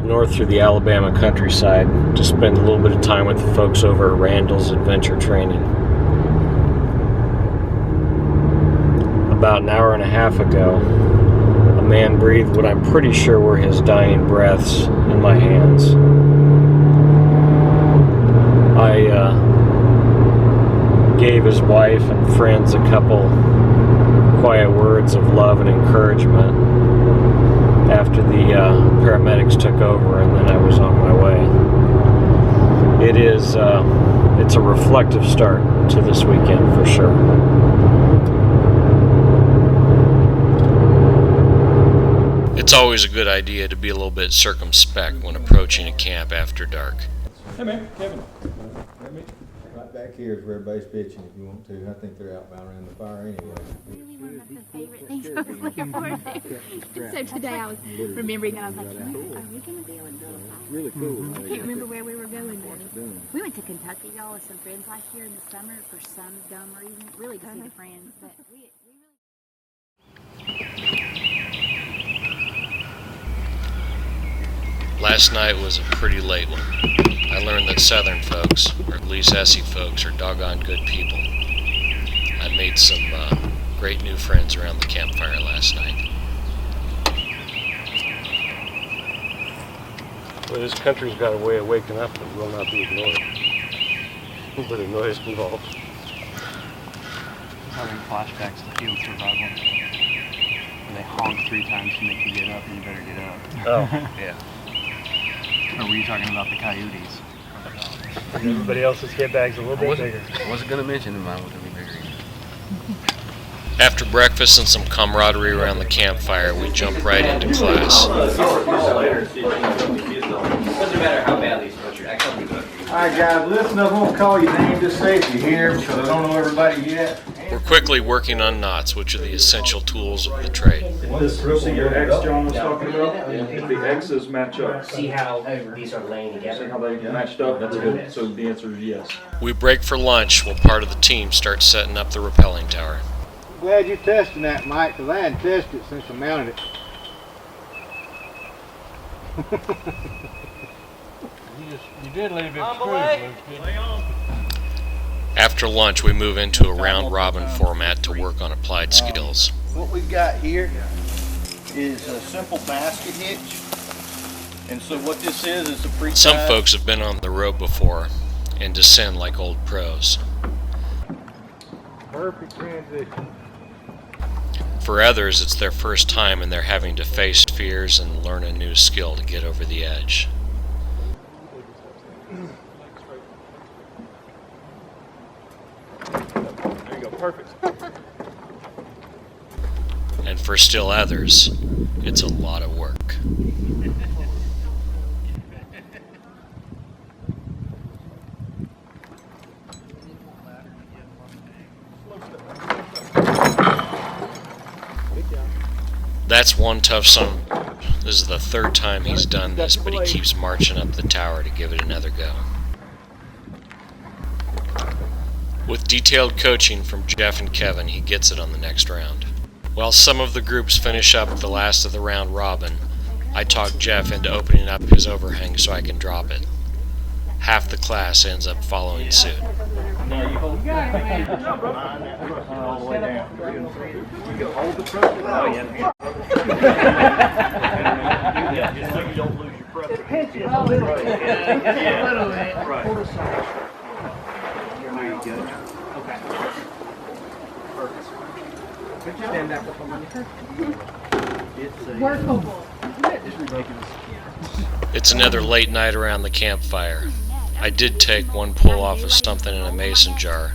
north through the Alabama countryside to spend a little bit of time with the folks over at Randall's Adventure Training. About an hour and a half ago, a man breathed what I'm pretty sure were his dying breaths in my hands. I gave his wife and friends a couple quiet words of love and encouragement after the paramedics took over, and then I was on my way. It's a reflective start to this weekend for sure. It's always a good idea to be a little bit circumspect when approaching a camp after dark. Hey man, Kevin. Right back here is where everybody's pitching if you want to. I think they're outbound around the fire anyway. Really one of my favorite things I was looking forward to. So today I was remembering and I was like, are we going to be able to build a fire? Really cool. I can't remember where we were going though. We went to Kentucky, y'all, with some friends last year in the summer for some dumb reason. Really to see the friends, but we really... Last night was a pretty late one. I learned that Southern folks, or at least ESEE folks, are doggone good people. I made some great new friends around the campfire last night. Well, this country's got a way of waking up that will not be ignored. A little bit of noise involved. Having flashbacks to field survival. Where they honk 3 times to make you get up and you better get up. Oh, yeah. Or were you talking about the coyotes? Everybody else's kit bag's a little bit bigger. I wasn't going to mention that mine was going to be bigger. After breakfast and some camaraderie around the campfire, we jump right into class. Doesn't matter how badly it's butchered. Alright guys, listen, I won't call your name just say if you're here because I don't know everybody yet. We're quickly working on knots, which are the essential tools of the trade. This see your X John was talking about? If the X's match up. See how these are laying See together? how they matched up? That's good. So the answer is yes. We break for lunch while part of the team starts setting up the rappelling tower. Glad you're testing that, Mike, because I hadn't tested it since I mounted it. You did leave it screwed. After lunch, we move into a round-robin format to work on applied skills. What we've got here is a simple basket hitch. And so what this is a pre-tied. Some folks have been on the road before and descend like old pros. Perfect transition. For others, it's their first time and they're having to face fears and learn a new skill to get over the edge. There you go, perfect. And for still others, it's a lot of work. That's one tough son. This is the 3rd time he's done this, but he keeps marching up the tower to give it another go. With detailed coaching from Jeff and Kevin, he gets it on the next round. While some of the groups finish up the last of the round robin, I talk Jeff into opening up his overhang so I can drop it. Half the class ends up following suit. No, you hold it all the way down. Hold the pressure. Oh, yeah. Yeah, just so you don't lose your pressure. Pinch it a little bit. Yeah, a little bit. Right. There you go. Okay. Perfect. Could you stand that up on my head? It's workable. It's ridiculous. It's another late night around the campfire. I did take one pull off of something in a mason jar,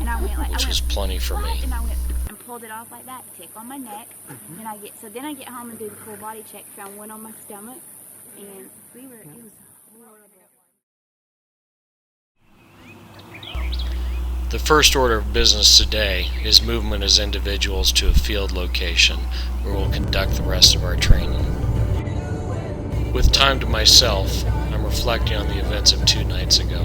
which was plenty for me. And I went and pulled it off like that, tick on my neck. And then I get home and do the full body check, found one on my stomach, and it was horrible. The first order of business today is movement as individuals to a field location where we'll conduct the rest of our training. With time to myself, I'm reflecting on the events of 2 nights ago.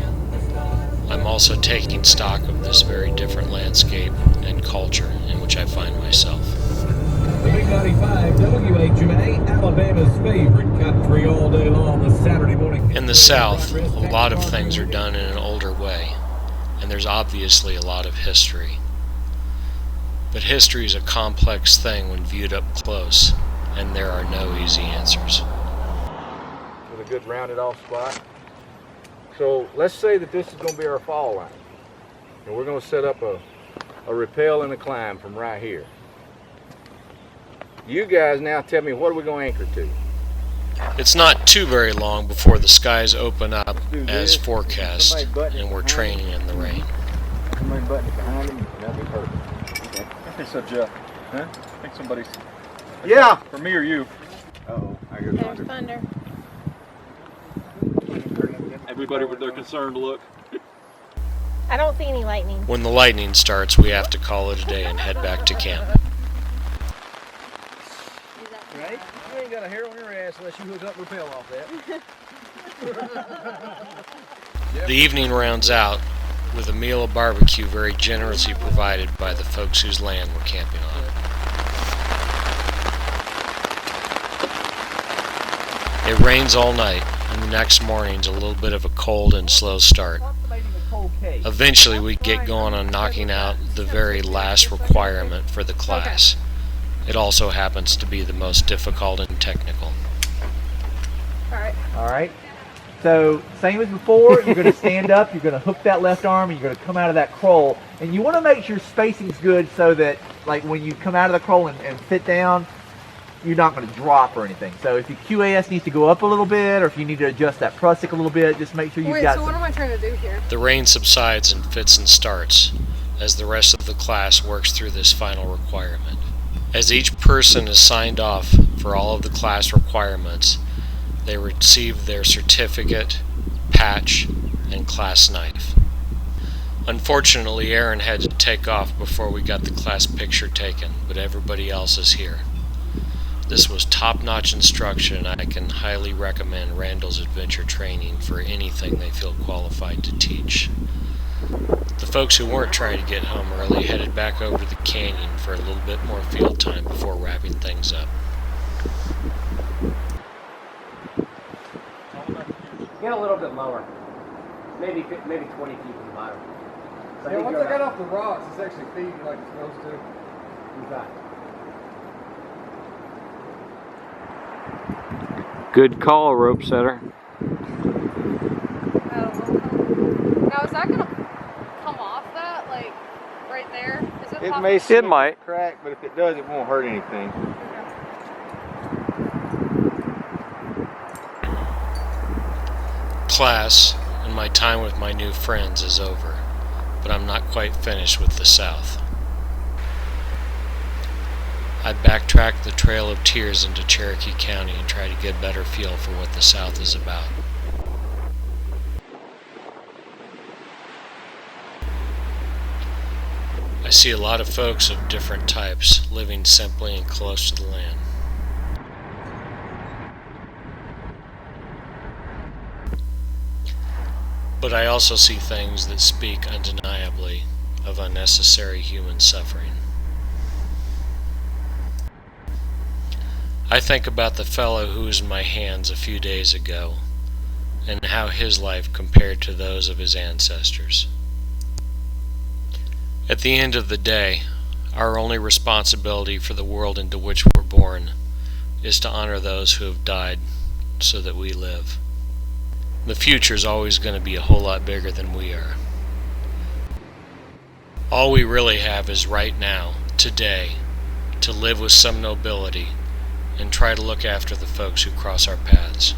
I'm also taking stock of this very different landscape and culture in which I find myself. 95 WHMA, Alabama's favorite country all day long, a Saturday morning. In the South, a lot of things are done in an older way, and there's obviously a lot of history. But history is a complex thing when viewed up close, and there are no easy answers. With a good rounded off spot. So let's say that this is going to be our fall line, and we're going to set up a rappel and a climb from right here. You guys now tell me, what are we going to anchor to? It's not too very long before the skies open up as forecast, and we're training in the rain. Somebody button it behind him, that'd be perfect. Okay, so Jeff, huh? I think somebody's... Yeah! For me or you? Uh-oh, I got There's thunder. Everybody with their concerned look. I don't see any lightning. When the lightning starts, we have to call it a day and head back to camp. Right? You ain't got a hair on your ass unless you hook up rappel off that. The evening rounds out with a meal of barbecue very generously provided by the folks whose land we're camping on. It rains all night, and the next morning's a little bit of a cold and slow start. Eventually we get going on knocking out the very last requirement for the class. It also happens to be the most difficult and technical. All right. So same as before, you're going to stand up, you're going to hook that left arm, and you're going to come out of that crawl. And you want to make sure spacing's good so that, like, when you come out of the crawl and sit down, you're not going to drop or anything. So if your QAS needs to go up a little bit, or if you need to adjust that prusik a little bit, just make sure you've got so what am I trying to do here? The rain subsides in fits and starts as the rest of the class works through this final requirement. As each person is signed off for all of the class requirements, they receive their certificate, patch, and class knife. Unfortunately, Aaron had to take off before we got the class picture taken, but everybody else is here. This was top-notch instruction, and I can highly recommend Randall's Adventure Training for anything they feel qualified to teach. The folks who weren't trying to get home early headed back over the canyon for a little bit more field time before wrapping things up. Get a little bit lower. Maybe 20 feet from the bottom. So Yeah, once I got off the rocks, it's actually feeding like it's supposed to. Exactly. Good call, rope setter. Now is that gonna come off that, like, right there? Is it It may It slip might. and crack, but if it does, it won't hurt anything. Class and my time with my new friends is over, but I'm not quite finished with the South. I backtracked the Trail of Tears into Cherokee County and try to get a better feel for what the South is about. I see a lot of folks of different types living simply and close to the land. But I also see things that speak undeniably of unnecessary human suffering. I think about the fellow who was in my hands a few days ago, and how his life compared to those of his ancestors. At the end of the day, our only responsibility for the world into which we're born is to honor those who have died so that we live. The future is always going to be a whole lot bigger than we are. All we really have is right now, today, to live with some nobility and try to look after the folks who cross our paths.